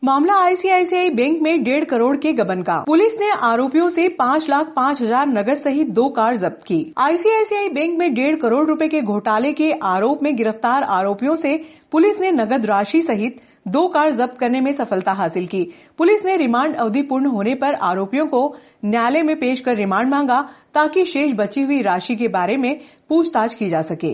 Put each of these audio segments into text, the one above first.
मामला ICICI bank में 1.5 करोड़ के गबन का। पुलिस ने आरोपियों से 5,05,000 नगद सहित 2 कार जब्त की। आईसीआईसीआई बैंक में 1.5 करोड़ रुपए के घोटाले के आरोप में गिरफ्तार आरोपियों से पुलिस ने नगद राशि सहित 2 कार जब्त करने में सफलता हासिल की। पुलिस ने रिमांड अवधि पूर्ण होने पर आरोपियों को न्यायालय में पेश कर रिमांड मांगा ताकि शेष बची हुई राशि के बारे में पूछताछ की जा सके।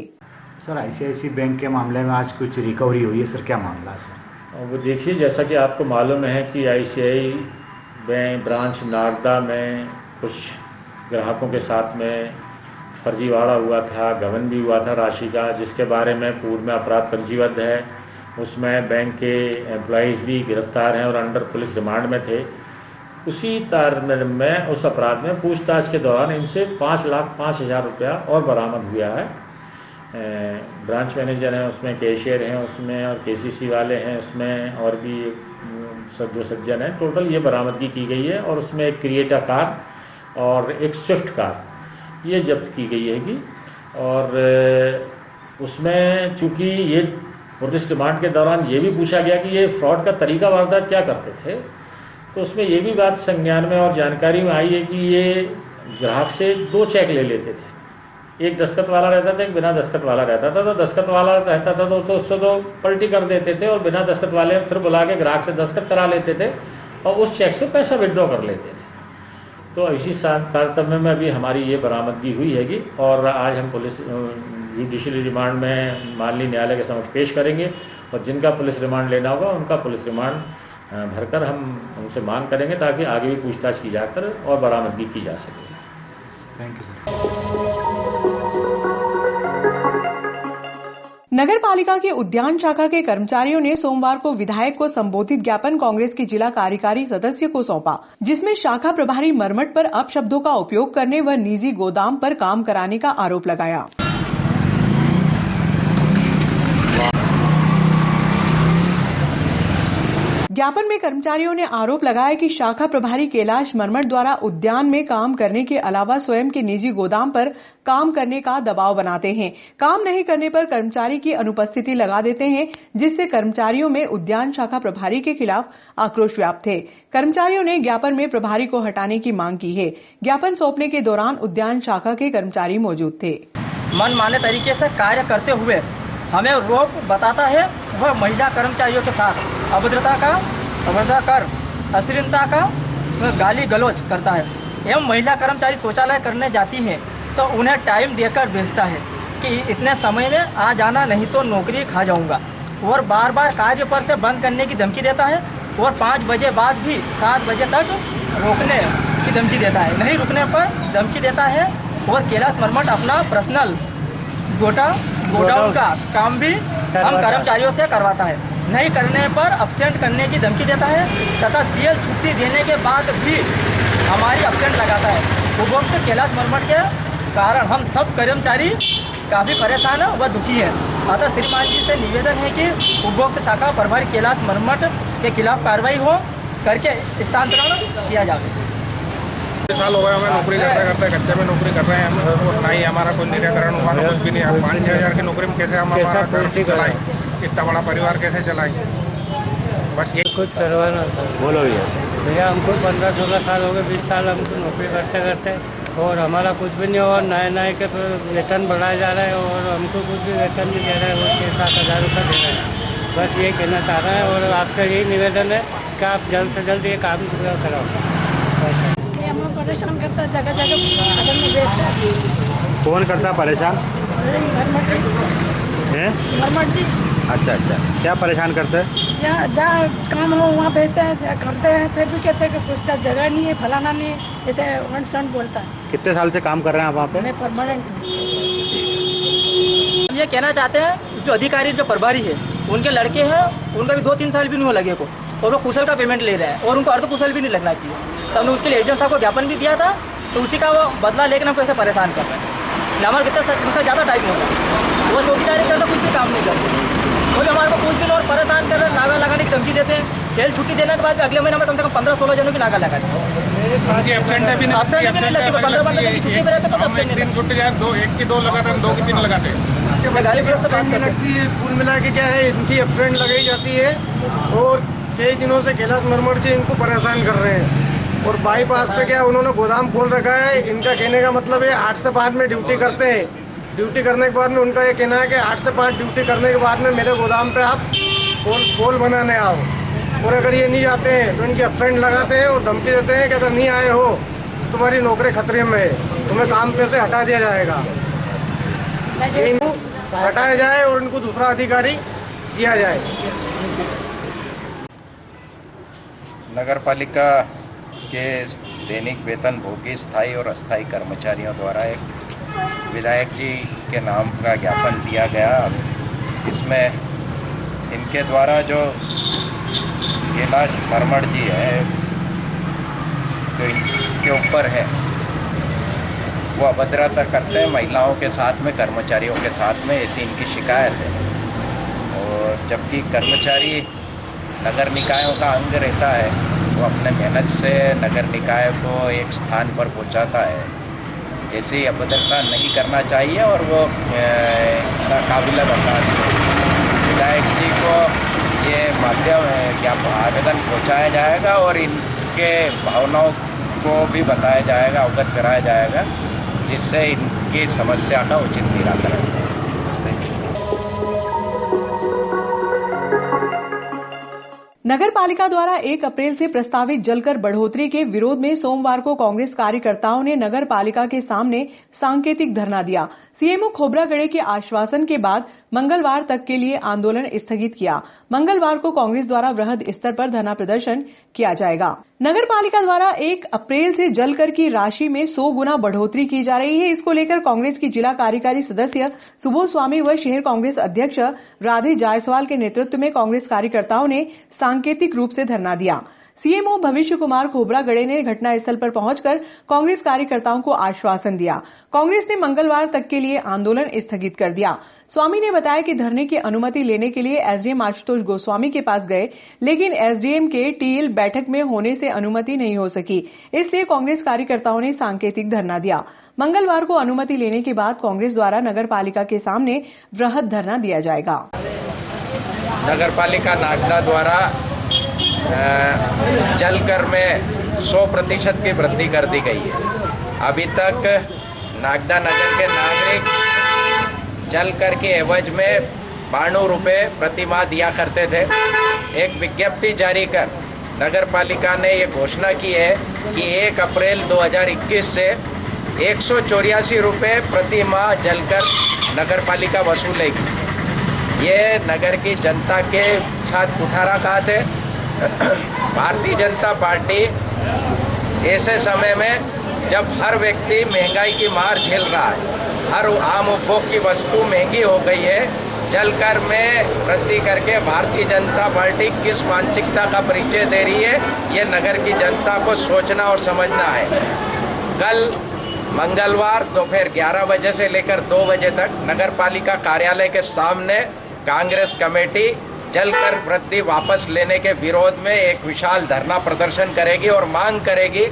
सर, आईसीआईसीआई बैंक के मामले में आज कुछ रिकवरी हुई है सर, क्या मामला है सर? वो देखिए, जैसा कि आपको मालूम है कि आईसीआई बैंक ब्रांच नागदा में कुछ ग्राहकों के साथ में फर्जीवाड़ा हुआ था, गबन भी हुआ था राशि का, जिसके बारे में पूर्व में अपराध पंजीबद्ध है। उसमें बैंक के एम्प्लॉइज़ भी गिरफ्तार हैं और अंडर पुलिस रिमांड में थे। उसी तार में उस अपराध में पूछताछ के दौरान इनसे 5,05,000 रुपया और बरामद हुआ है। ब्रांच मैनेजर हैं उसमें, कैशियर हैं उसमें, और केसीसी वाले हैं उसमें, और भी 2 सज्जन हैं। टोटल ये बरामदगी की गई है और उसमें एक क्रिएटा कार और एक स्विफ्ट कार ये जब्त की गई हैगी। और उसमें चूँकि ये पुलिस रिमांड के दौरान ये भी पूछा गया कि ये फ्रॉड का तरीका वारदात क्या करते थे, तो उसमें ये भी बात संज्ञान में और जानकारी में आई है कि ये ग्राहक से 2 चेक ले लेते थे। एक दस्तखत वाला रहता था, एक बिना दस्तखत वाला रहता था। तो दस्तखत वाला रहता था तो उससे तो पलटी कर देते थे और बिना दस्तखत वाले फिर बुला के ग्राहक से दस्तखत करा लेते थे और उस चेक से पैसा विड्रॉ कर लेते थे। तो इसी तारतम्य में अभी हमारी ये बरामदगी हुई हैगी और आज हम पुलिस जुडिशरी रिमांड में माननीय न्यायालय के समक्ष पेश करेंगे और जिनका पुलिस रिमांड लेना होगा उनका पुलिस रिमांड भरकर हम उनसे मांग करेंगे ताकि आगे भी पूछताछ की जाकर और बरामदगी की जा सके। Thank you sir. नगर पालिका के उद्यान शाखा के कर्मचारियों ने सोमवार को विधायक को संबोधित ज्ञापन कांग्रेस की जिला कार्यकारी सदस्य को सौंपा, जिसमें शाखा प्रभारी मरमट पर अपशब्दों का उपयोग करने व निजी गोदाम पर काम कराने का आरोप लगाया। ज्ञापन में कर्मचारियों ने आरोप लगाया कि शाखा प्रभारी कैलाश मरमट द्वारा उद्यान में काम करने के अलावा स्वयं के निजी गोदाम पर काम करने का दबाव बनाते हैं। काम नहीं करने पर कर्मचारी की अनुपस्थिति लगा देते हैं, जिससे कर्मचारियों में उद्यान शाखा प्रभारी के खिलाफ आक्रोश व्याप्त है। कर्मचारियों ने ज्ञापन में प्रभारी को हटाने की मांग की है। ज्ञापन सौंपने के दौरान उद्यान शाखा के कर्मचारी मौजूद थे। मनमाने तरीके से कार्य करते हुए हमें रोक बताता है, वह महिला कर्मचारियों के साथ अभद्रता कर अश्लीलता का गाली गलौज करता है एवं महिला कर्मचारी शौचालय करने जाती हैं तो उन्हें टाइम देकर भेजता है कि इतने समय में आ जाना नहीं तो नौकरी खा जाऊंगा, और बार बार कार्य पर से बंद करने की धमकी देता है और 5 बजे बाद भी 7 बजे तक रोकने की धमकी देता है। नहीं रुकने पर धमकी देता है और कैलाश मरमट अपना पर्सनल गोडाउन का काम भी हम कर्मचारियों से करवाता है। नहीं करने पर अब्सेंट करने की धमकी देता है तथा सीएल छुट्टी देने के बाद भी हमारी अब्सेंट लगाता है। उपभोक्त कैलाश मरमट के कारण हम सब कर्मचारी काफ़ी परेशान व दुखी हैं। अतः श्रीमान जी से निवेदन है कि उपभोक्त शाखा प्रभारी कैलाश मरमट के खिलाफ कार्रवाई हो करके स्थानांतरण किया जाए। साल हो गए हमें नौकरी करते कच्चे में नौकरी कर रहे हैं हम, और ना ही हमारा कोई निराकरण हुआ, कुछ भी नहीं। 5-6 हज़ार की नौकरी में कैसे हम हमारा घर चलाएं, इतना बड़ा परिवार कैसे चलाएं? बस ये कुछ करवाना था। बोलो भैया, हमको 15-16 साल हो गए, 20 साल हमको नौकरी करते करते, और हमारा कुछ भी नहीं हुआ। नए के वेतन बढ़ाया जा रहा है और हमको कुछ भी वेतन नहीं दे रहा है, वो 6-7 हज़ार रुपये दे रहे हैं। बस ये कहना चाह रहे हैं और आपसे यही निवेदन है कि आप जल्द से जल्द ये काम पूरा कराओ। परेशान करता है, जगह जगह कौन करता परेशान? मरमट जी। अच्छा, क्या परेशान करते हैं? जहाँ काम हो वहाँ भेजते हैं, करते हैं, फिर भी कहते हैं कि कुछ जगह नहीं है, फलाना नहीं है, ऐसे वन बोलता है। कितने साल से काम कर रहे हैं आप वहाँ पे? मैं परमानेंट। हम ये कहना चाहते हैं, जो अधिकारी जो प्रभारी है उनके लड़के हैं, उनका भी 2-3 साल भी नहीं हो लगे को, और वो कुशल का पेमेंट ले रहा है और उनको अर्ध कुशल भी नहीं लगना चाहिए। तो हमने उसके लिए एजेंट साहब को ज्ञापन भी दिया था, तो उसी का वो बदला लेकर हमको ऐसे परेशान कर रहे हैं। हमारे कितना ज़्यादा टाइम हो गया, वो चौकीदारी करता कुछ भी काम नहीं करते, वो भी हमारे को कुछ दिन और परेशान कर रहे हैं। नागा लगाने की धमकी देते हैं। सेल छुट्टी देने के बाद भी अगले महीने में कम से कम 15-16 जनों की नागा लगा देते हैं। एब्सेंट भी नहीं लगती, 15 दिन की छुट्टी में रहते तो एक दिन छुट्टी जाए, 1 की 2 लगाते हैं, 2 की 3 लगाते हैं। गाली गलौज से बात करती है। कुल मिला के क्या है, इनकी एब्सेंट लगाई जाती है और कई दिनों से कैलाश मरमर जी इनको परेशान कर रहे हैं। और बाईपास पे क्या उन्होंने गोदाम खोल रखा है। इनका कहने का मतलब है 8 से 5 में ड्यूटी करते हैं। ड्यूटी करने के बाद में उनका ये कहना है कि 8 से 5 ड्यूटी करने के बाद में मेरे गोदाम पे आप पोल बनाने आओ। और अगर ये नहीं जाते हैं तो इनकी एब्सेंट लगाते हैं और धमकी देते हैं कि अगर नहीं आए हो तो तुम्हारी नौकरी खतरे में है, तुम्हें काम पे से हटा दिया जाएगा। इनको हटाया जाए और इनको दूसरा अधिकारी दिया जाए। नगर पालिका के दैनिक वेतन भोगी स्थायी और अस्थायी कर्मचारियों द्वारा एक विधायक जी के नाम का ज्ञापन दिया गया। इसमें इनके द्वारा जो कैलाश मरमर जी है जो इनके ऊपर है वो अभद्रता करते हैं महिलाओं के साथ में, कर्मचारियों के साथ में, ऐसी इनकी शिकायत है। और जबकि कर्मचारी नगर निकायों का अंग रहता है, वो अपने मेहनत से नगर निकाय को एक स्थान पर पहुंचाता है। ऐसी अभद्रता नहीं करना चाहिए और वो काबिल बर्दाश्त है। विधायक जी को ये माध्यम क्या आवेदन पहुंचाया जाएगा और इनके भावनाओं को भी बताया जाएगा, अवगत कराया जाएगा, जिससे इनकी समस्या का उचित निराकरण हो। नगर पालिका द्वारा 1 अप्रैल से प्रस्तावित जलकर बढ़ोतरी के विरोध में सोमवार को कांग्रेस कार्यकर्ताओं ने नगर पालिका के सामने सांकेतिक धरना दिया। सीएमओ खोबरागड़े के आश्वासन के बाद मंगलवार तक के लिए आंदोलन स्थगित किया। मंगलवार को कांग्रेस द्वारा वृहद स्तर पर धरना प्रदर्शन किया जाएगा। नगर पालिका द्वारा 1 अप्रैल से जलकर की राशि में 100 गुना बढ़ोतरी की जा रही है। इसको लेकर कांग्रेस की जिला कार्यकारी सदस्य सुबोध स्वामी व शहर कांग्रेस अध्यक्ष राधे जायसवाल के नेतृत्व में कांग्रेस कार्यकर्ताओं ने सांकेतिक रूप से धरना दिया। सीएमओ भविष्य कुमार खोबरागड़े ने घटनास्थल पर पहुंचकर कांग्रेस कार्यकर्ताओं को आश्वासन दिया। कांग्रेस ने मंगलवार तक के लिए आंदोलन स्थगित कर दिया। स्वामी ने बताया कि धरने की अनुमति लेने के लिए एसडीएम आशुतोष गोस्वामी के पास गए, लेकिन एसडीएम के टीएल बैठक में होने से अनुमति नहीं हो सकी, इसलिए कांग्रेस कार्यकर्ताओं ने सांकेतिक धरना दिया। मंगलवार को अनुमति लेने के बाद कांग्रेस द्वारा नगर पालिका के सामने वृहद धरना दिया जाएगा। नगर पालिका नागदा द्वारा जलकर में 100% की वृद्धि कर दी गई है। अभी तक नागदा नगर के नागरिक जलकर के एवज में 92 रुपये प्रति माह दिया करते थे। एक विज्ञप्ति जारी कर नगर पालिका ने ये घोषणा की है कि 1 अप्रैल 2021 से 184 रुपये प्रति माह जलकर नगर पालिका वसूलेगी। ये नगर की जनता के साथ कुठाराघात है। भारतीय जनता पार्टी ऐसे समय में जब हर व्यक्ति महंगाई की मार झेल रहा है, हर आम उपभोग की वस्तु महंगी हो गई है, जलकर में वृद्धि करके भारतीय जनता पार्टी किस मानसिकता का परिचय दे रही है, ये नगर की जनता को सोचना और समझना है। कल मंगलवार दोपहर 11 बजे से लेकर 2 बजे तक नगर पालिका कार्यालय के सामने कांग्रेस कमेटी जलकर वृद्धि वापस लेने के विरोध में एक विशाल धरना प्रदर्शन करेगी और मांग करेगी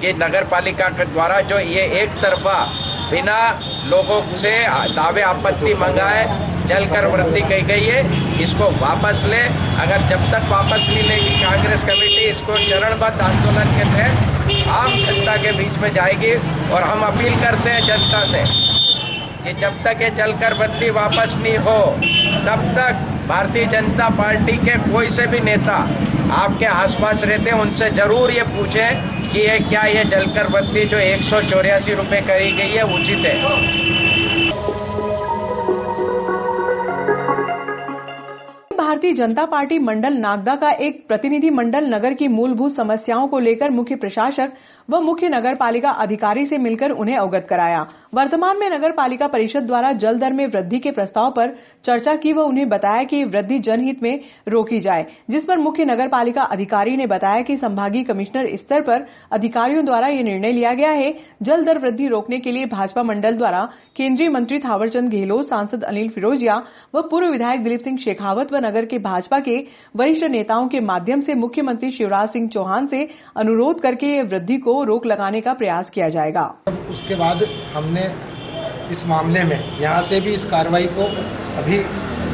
कि नगर पालिका के द्वारा जो ये एक तरफा बिना लोगों से दावे आपत्ति मंगाए जलकर वृद्धि की गई है, इसको वापस ले। अगर जब तक वापस नहीं लेगी कांग्रेस कमेटी इसको चरणबद्ध आंदोलन के तहत आम जनता के बीच में जाएगी। और हम अपील करते हैं जनता से कि जब तक ये जलकर वृद्धि वापस नहीं हो तब तक भारतीय जनता पार्टी के कोई से भी नेता आपके आसपास रहते हैं उनसे ज़रूर ये पूछें कि ये क्या ये जलकर वृद्धि जो 184 रुपये करी गई है उचित है। भारतीय जनता पार्टी मंडल नागदा का एक प्रतिनिधि मंडल नगर की मूलभूत समस्याओं को लेकर मुख्य प्रशासक व मुख्य नगर पालिका अधिकारी से मिलकर उन्हें अवगत कराया। वर्तमान में नगर पालिका परिषद द्वारा जल दर में वृद्धि के प्रस्ताव पर चर्चा की व उन्हें बताया कि वृद्धि जनहित में रोकी जाए, जिस पर मुख्य नगर पालिका अधिकारी ने बताया कि संभागीय कमिश्नर स्तर पर अधिकारियों द्वारा ये निर्णय लिया गया है। जल दर वृद्धि रोकने के लिए भाजपा मंडल द्वारा केंद्रीय मंत्री थावरचंद गहलोत, सांसद अनिल फिरोजिया व पूर्व विधायक दिलीप सिंह शेखावत व नगर के भाजपा के वरिष्ठ नेताओं के माध्यम से मुख्यमंत्री शिवराज सिंह चौहान से अनुरोध करके वृद्धि को रोक लगाने का प्रयास किया जाएगा। उसके बाद हमने इस मामले में यहाँ से भी इस कार्रवाई को अभी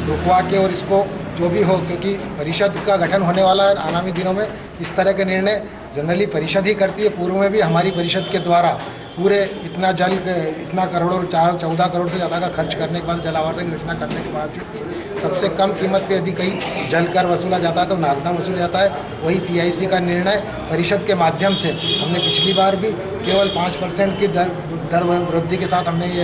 रुकवा के और इसको जो भी हो, क्योंकि परिषद का गठन होने वाला है आगामी दिनों में। इस तरह के निर्णय जनरली परिषद ही करती है। पूर्व में भी हमारी परिषद के द्वारा पूरे इतना करोड़ों 14 करोड़ से ज़्यादा का खर्च करने के बाद, जल आवर्धन योजना करने के बावजूद सबसे कम कीमत पे यदि कहीं जल कर वसूला जाता है तो नागदा वसूला जाता है। वही पीआईसी का निर्णय परिषद के माध्यम से हमने पिछली बार भी केवल 5% की दर वृद्धि के साथ हमने ये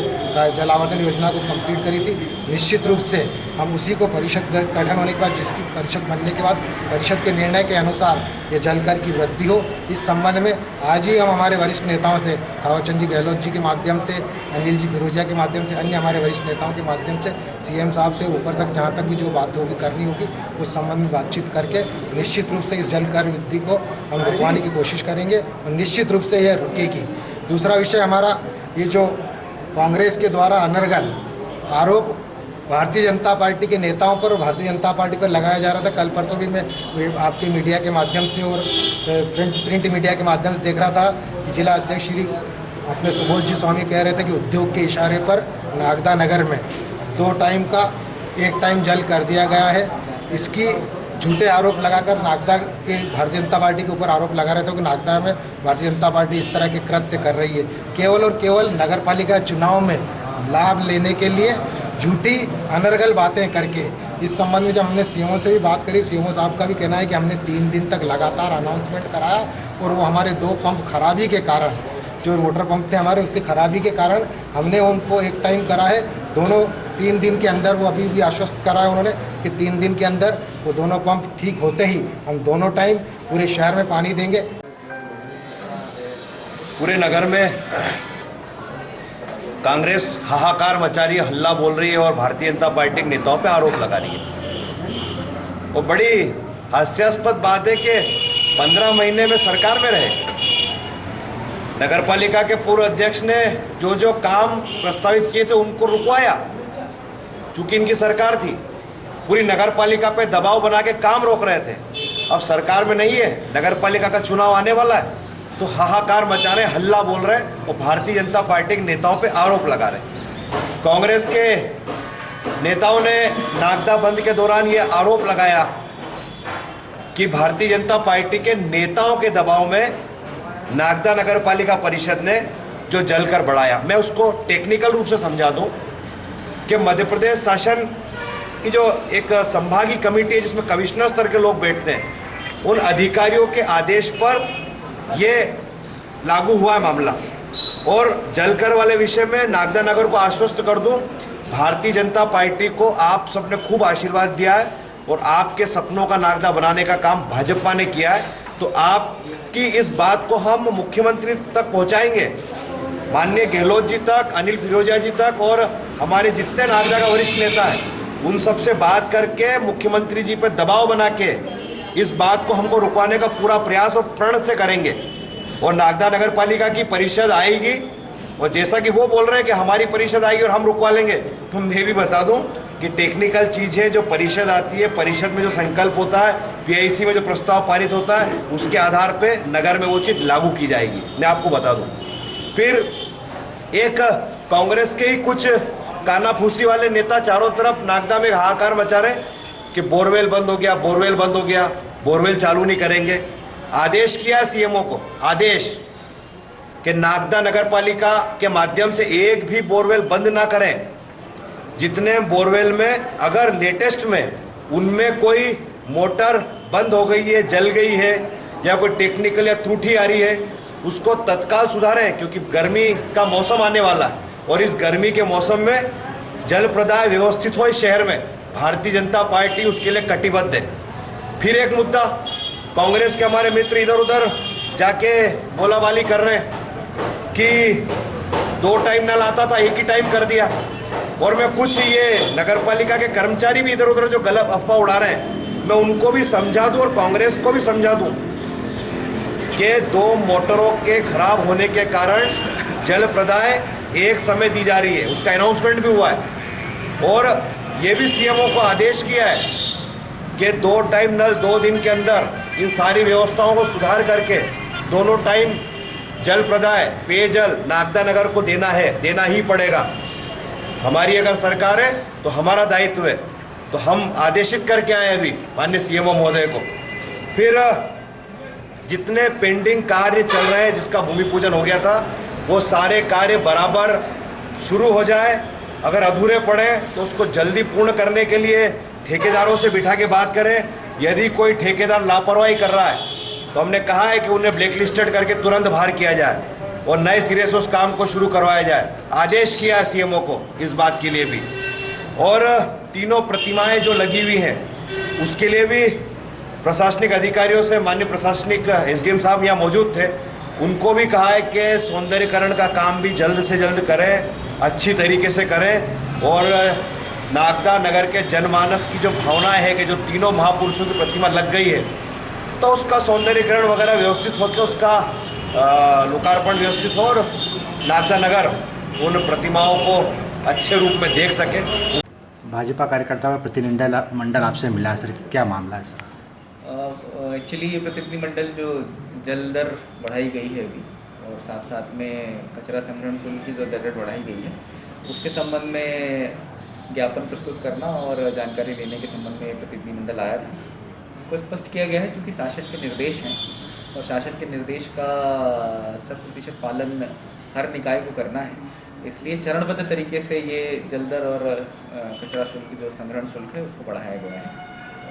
जल आवर्धन योजना को कंप्लीट करी थी। निश्चित रूप से हम उसी को परिषद गठन होने के बाद, जिसकी परिषद बनने के बाद परिषद के निर्णय के अनुसार ये जल कर की वृद्धि हो, इस संबंध में आज ही हम हमारे वरिष्ठ नेताओं से, थावरचंद जी गहलोत जी के माध्यम से, अनिल जी फिरोजिया के माध्यम से, अन्य हमारे वरिष्ठ नेताओं के माध्यम से, सीएम साहब से ऊपर तक जहाँ तक भी जो बात होगी करनी होगी उस संबंध में बातचीत करके निश्चित रूप से इस जल कर वृद्धि को हम रुकवाने की कोशिश करेंगे और निश्चित रूप से यह रुकेगी। दूसरा विषय हमारा ये जो कांग्रेस के द्वारा अनर्गल आरोप भारतीय जनता पार्टी के नेताओं पर और भारतीय जनता पार्टी पर लगाया जा रहा था। कल परसों भी मैं आपके मीडिया के माध्यम से और प्रिंट मीडिया के माध्यम से देख रहा था कि जिला अध्यक्ष श्री अपने सुबोध जी स्वामी कह रहे थे कि उद्योग के इशारे पर नागदा नगर में 2 टाइम का 1 टाइम जल कर दिया गया है। इसकी झूठे आरोप लगाकर नागदा के भारतीय जनता पार्टी के ऊपर आरोप लगा रहे थे कि नागदा में भारतीय जनता पार्टी इस तरह के कृत्य कर रही है। केवल और केवल नगर पालिका चुनाव में लाभ लेने के लिए झूठी अनर्गल बातें करके। इस संबंध में जब हमने सीएमओ से भी बात करी, सीएमओ साहब का भी कहना है कि हमने 3 दिन तक लगातार अनाउंसमेंट कराया और वो हमारे 2 पंप खराबी के कारण, जो मोटर पंप थे हमारे, उसकी खराबी के कारण हमने उनको 1 टाइम करा है। दोनों 3 दिन के अंदर, वो अभी भी आश्वस्त करा है उन्होंने कि 3 दिन के अंदर वो दोनों पंप ठीक होते ही हम दोनों टाइम पूरे शहर में पानी देंगे। पूरे नगर में कांग्रेस हाहाकार मचा रही है, हल्ला बोल रही है और भारतीय जनता पार्टी के नेताओं पे आरोप लगा रही है। और बड़ी हास्यास्पद बात है कि 15 महीने में सरकार में रहे, नगरपालिका के पूर्व अध्यक्ष ने जो जो काम प्रस्तावित किए थे उनको रुकवाया, चूंकि इनकी सरकार थी। पूरी नगरपालिका पे दबाव बना के काम रोक रहे थे। अब सरकार में नहीं है, नगरपालिका का चुनाव आने वाला है तो हाहाकार मचा रहे, हल्ला बोल रहे और भारतीय जनता पार्टी के नेताओं पे आरोप लगा रहे। कांग्रेस के नेताओं ने नागदा बंद के दौरान ये आरोप लगाया कि भारतीय जनता पार्टी के नेताओं के दबाव में नागदा नगर पालिका परिषद ने जो जलकर बढ़ाया। मैं उसको टेक्निकल रूप से समझा दूं कि मध्य प्रदेश शासन की जो एक संभागीय कमेटी है जिसमें कमिश्नर स्तर के लोग बैठते हैं, उन अधिकारियों के आदेश पर ये लागू हुआ है मामला। और जलकर वाले विषय में नागदा नगर को आश्वस्त कर दूं, भारतीय जनता पार्टी को आप सबने खूब आशीर्वाद दिया है और आपके सपनों का नागदा बनाने का काम भाजपा ने किया है। तो आपकी इस बात को हम मुख्यमंत्री तक पहुंचाएंगे, माननीय गहलोत जी तक, अनिल फिरोजिया जी तक और हमारे जितने नागदा का वरिष्ठ नेता है उन सब से बात करके मुख्यमंत्री जी पर दबाव बना के इस बात को हमको रुकवाने का पूरा प्रयास और प्रण से करेंगे। और नागदा नगर पालिका की परिषद आएगी और जैसा कि वो बोल रहे हैं कि हमारी परिषद आएगी और हम रुकवा लेंगे, तो मैं भी बता दूं कि टेक्निकल चीज़ है। जो परिषद आती है, परिषद में जो संकल्प होता है, पीआईसी में जो प्रस्ताव पारित होता है, उसके आधार पे नगर में वो चीज़ लागू की जाएगी। मैं आपको बता दूं। फिर एक कांग्रेस के ही कुछ कानाफूसी वाले नेता चारों तरफ नागदा में हाहाकार मचा रहे कि बोरवेल बंद हो गया, बोरवेल बंद हो गया, बोरवेल चालू नहीं करेंगे। आदेश किया है सीएमओ को, आदेश कि नागदा नगर पालिका के माध्यम से एक भी बोरवेल बंद ना करें। जितने बोरवेल में अगर लेटेस्ट में उनमें कोई मोटर बंद हो गई है, जल गई है या कोई टेक्निकल या त्रुटि आ रही है, उसको तत्काल सुधारें, क्योंकि गर्मी का मौसम आने वाला है और इस गर्मी के मौसम में जल प्रदाय व्यवस्थित हो इस शहर में। भारतीय जनता पार्टी उसके लिए कटिबद्ध है। फिर एक मुद्दा, कांग्रेस के हमारे मित्र इधर उधर जाके बोलाबाली कर रहे हैं कि 2 टाइम नल आता था, 1 ही टाइम कर दिया। और मैं कुछ ये नगरपालिका के कर्मचारी भी इधर उधर जो गलत अफवाह उड़ा रहे हैं, मैं उनको भी समझा दूं और कांग्रेस को भी समझा दूं कि 2 मोटरों के खराब होने के कारण जल प्रदाय एक समय दी जा रही है, उसका अनाउंसमेंट भी हुआ है। और ये भी सीएमओ को आदेश किया है कि 2 टाइम नल 2 दिन के अंदर इन सारी व्यवस्थाओं को सुधार करके दोनों टाइम जल प्रदाय, पेयजल नागदा नगर को देना है, देना ही पड़ेगा। हमारी अगर सरकार है तो हमारा दायित्व है तो हम आदेशित करके आए अभी माननीय सीएमओ महोदय को। फिर जितने पेंडिंग कार्य चल रहे हैं, जिसका भूमि पूजन हो गया था, वो सारे कार्य बराबर शुरू हो जाए। अगर अधूरे पड़े तो उसको जल्दी पूर्ण करने के लिए ठेकेदारों से बिठा के बात करें। यदि कोई ठेकेदार लापरवाही कर रहा है तो हमने कहा है कि उन्हें ब्लैकलिस्टेड करके तुरंत बाहर किया जाए और नए सिरे से उस काम को शुरू करवाया जाए। आदेश किया है सीएमओ को इस बात के लिए भी। और तीनों प्रतिमाएं जो लगी हुई हैं उसके लिए भी प्रशासनिक अधिकारियों से, माननीय प्रशासनिक एसडीएम साहब यहाँ मौजूद थे, उनको भी कहा है कि सौंदर्यीकरण का काम भी जल्द से जल्द करें, अच्छी तरीके से करें। और नागदा नगर के जनमानस की जो भावना है कि जो तीनों महापुरुषों की प्रतिमा लग गई है, तो उसका सौंदर्यीकरण वगैरह व्यवस्थित होकर उसका लोकार्पण व्यवस्थित हो और नागदा नगर उन प्रतिमाओं को अच्छे रूप में देख सके। भाजपा कार्यकर्ताओं का प्रतिनिधिमंडल आपसे मिला है सर, क्या मामला है सर? एक्चुअली ये प्रतिनिधिमंडल जो जल दर बढ़ाई गई है अभी, और साथ साथ में कचरा संग्रहण शुल्क की जो दर बढ़ाई गई है, उसके संबंध में ज्ञापन प्रस्तुत करना और जानकारी लेने के संबंध में प्रतिनिधिमंडल आया था। को स्पष्ट किया गया है चूँकि शासन के निर्देश हैं और शासन के निर्देश का 100% पालन हर निकाय को करना है, इसलिए चरणबद्ध तरीके से ये जलदर और कचरा शुल्क जो संग्रहण शुल्क है उसको बढ़ाया गया है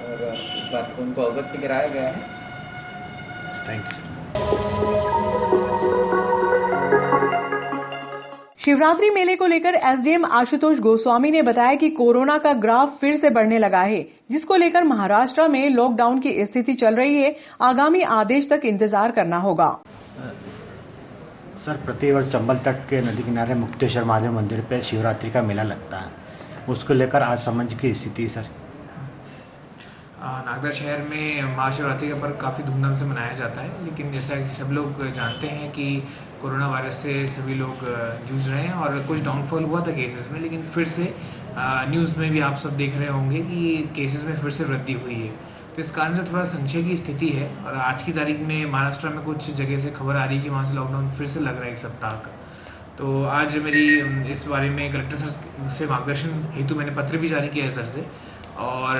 और इस बात को उनको अवगत भी कराया गया है। Thank you. शिवरात्रि मेले को लेकर एसडीएम आशुतोष गोस्वामी ने बताया कि कोरोना का ग्राफ फिर से बढ़ने लगा है, जिसको लेकर महाराष्ट्र में लॉकडाउन की स्थिति चल रही है। आगामी आदेश तक इंतजार करना होगा। सर, प्रतिवर्ष चंबल तट के नदी किनारे मुक्तेश्वर महादेव मंदिर पे शिवरात्रि का मेला लगता है, उसको लेकर आज समझ की स्थिति सर? नागदा शहर में महाशिवरात्रि का पर्व काफ़ी धूमधाम से मनाया जाता है, लेकिन जैसा कि सब लोग जानते हैं कि कोरोना वायरस से सभी लोग जूझ रहे हैं और कुछ डाउनफॉल हुआ था केसेस में, लेकिन फिर से न्यूज़ में भी आप सब देख रहे होंगे कि केसेस में फिर से वृद्धि हुई है। तो इस कारण से थोड़ा संशय की स्थिति है और आज की तारीख में महाराष्ट्र में कुछ जगह से खबर आ रही है कि वहाँ से लॉकडाउन फिर से लग रहा है 1 सप्ताह का। तो आज मेरी इस बारे में कलेक्टर सर से मार्गदर्शन हेतु मैंने पत्र भी जारी किया है सर से, और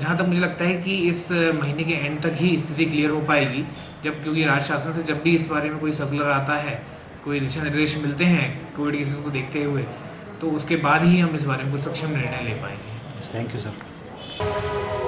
जहाँ तक मुझे लगता है कि इस महीने के एंड तक ही स्थिति क्लियर हो पाएगी, जब क्योंकि राज्य शासन से जब भी इस बारे में कोई सर्कुलर आता है, कोई दिशा निर्देश मिलते हैं कोविड केसेस को देखते हुए, तो उसके बाद ही हम इस बारे में कुछ सक्षम निर्णय ले पाएंगे। Thank you sir.